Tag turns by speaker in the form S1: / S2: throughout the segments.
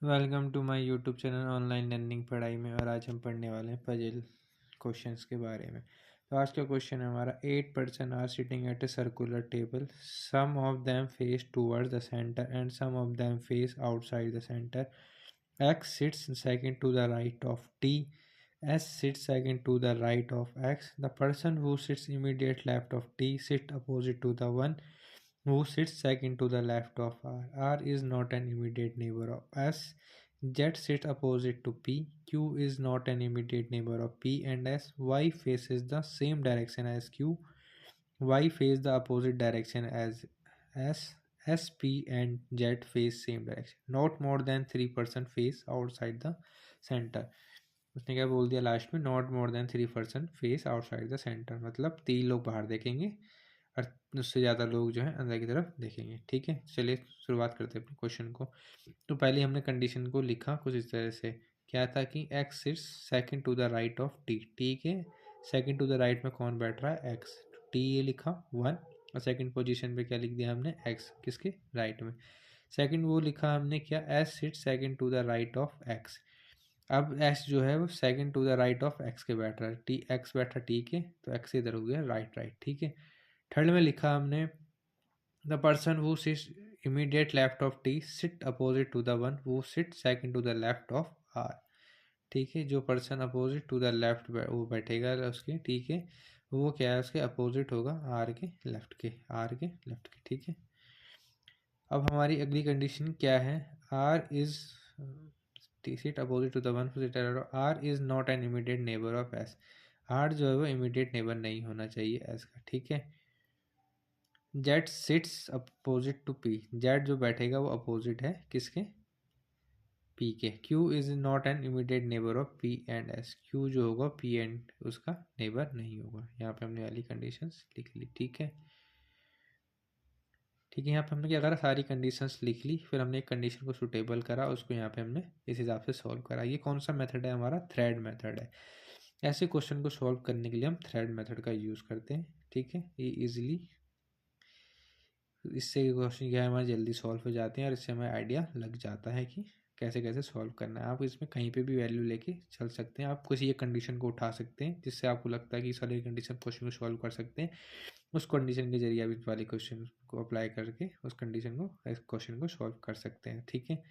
S1: Welcome to my YouTube channel online learning पढ़ाई में। और आज हम पढ़ने वाले हैं पजल क्वेश्चंस के बारे में। तो आज का क्वेश्चन है हमारा 8 person are sitting at a circular table, some of them face towards the centre and some of them face outside the centre. X sits second to the right of T, S sits second to the right of X. The person who sits immediate left of T sit opposite to the one who sits second to the left of R. R is not an immediate neighbor of S. Z sits opposite to P. Q is not an immediate neighbor of P and S. Y faces the same direction as Q. Y face the opposite direction as S. S, P and Z face same direction. Not more than 3% face outside the center. उसने क्या बोल दिया last में, not more than 3% face outside the centre, मतलब 3 लोग बाहर देखेंगे और उससे ज़्यादा लोग जो है अंदर की तरफ देखेंगे। ठीक है, चलिए शुरुआत करते हैं अपने क्वेश्चन को। तो पहले हमने कंडीशन को लिखा कुछ इस तरह से, क्या था कि X sits second to the right of T. ठीक है, सेकंड टू द राइट में कौन बैठ रहा है, एक्स। टी ये लिखा 1 और सेकंड पोजीशन पे क्या लिख दिया हमने, एक्स किसके राइट में। सेकंड वो लिखा हमने क्या, S sits second to the right of X. अब एक्स जो है वो second to the right of X के बैठ रहा है, टी एक्स बैठा टी के, तो एक्स इधर हो गया राइट राइट। ठीक है, थर्ड में लिखा हमने the person who sits immediate left of T sit opposite to the one who sit second to the left of R. ठीक है, जो person opposite to the left वो बैठेगा उसके, ठीक है, वो क्या है उसके अपोजिट होगा आर के लेफ्ट के, आर के लेफ्ट के। ठीक है, अब हमारी अगली कंडीशन क्या है, R is T seat opposite to the one who sit R is not an immediate neighbour of S. R जो है वो इमीडिएट नेबर नहीं होना चाहिए एस का। ठीक है, Z sits opposite to P, Z जो बैठेगा वो अपोजिट है किसके, पी के। Q is not an immediate neighbour of P and S, Q जो होगा पी एंड उसका नेबर नहीं होगा। यहाँ पे हमने वाली कंडीशंस लिख ली। ठीक है, ठीक है, यहाँ पे हमने क्या करा, सारी कंडीशंस लिख ली, फिर हमने एक कंडीशन को सुटेबल करा, उसको यहाँ पे हमने इस हिसाब से सॉल्व करा। ये कौन सा मेथड है हमारा, थ्रेड मेथड है। ऐसे क्वेश्चन को सॉल्व करने के लिए हम थ्रेड मेथड का यूज़ करते हैं। ठीक है, ये इजीली, इससे क्वेश्चन क्या है हमारे जल्दी सॉल्व हो जाते हैं और इससे हमें आइडिया लग जाता है कि कैसे कैसे सॉल्व करना है। आप इसमें कहीं पे भी वैल्यू लेके चल सकते हैं, आप किसी एक कंडीशन को उठा सकते हैं जिससे आपको लगता है कि इस वाली कंडीशन क्वेश्चन को सॉल्व कर सकते हैं, उस कंडीशन के जरिए आप इस वाले क्वेश्चन को अप्लाई करके उस कंडीशन को, इस क्वेश्चन को सॉल्व कर सकते हैं। ठीक है,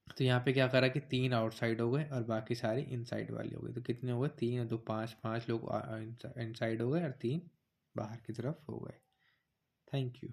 S1: तो यहाँ पे क्या करा कि 3 आउटसाइड हो गए और बाकी सारी इनसाइड वाली हो गई। तो कितने हो गए, 3 और 2 5, 5 लोग इनसाइड हो गए और 3 बाहर की तरफ हो गए। Thank you.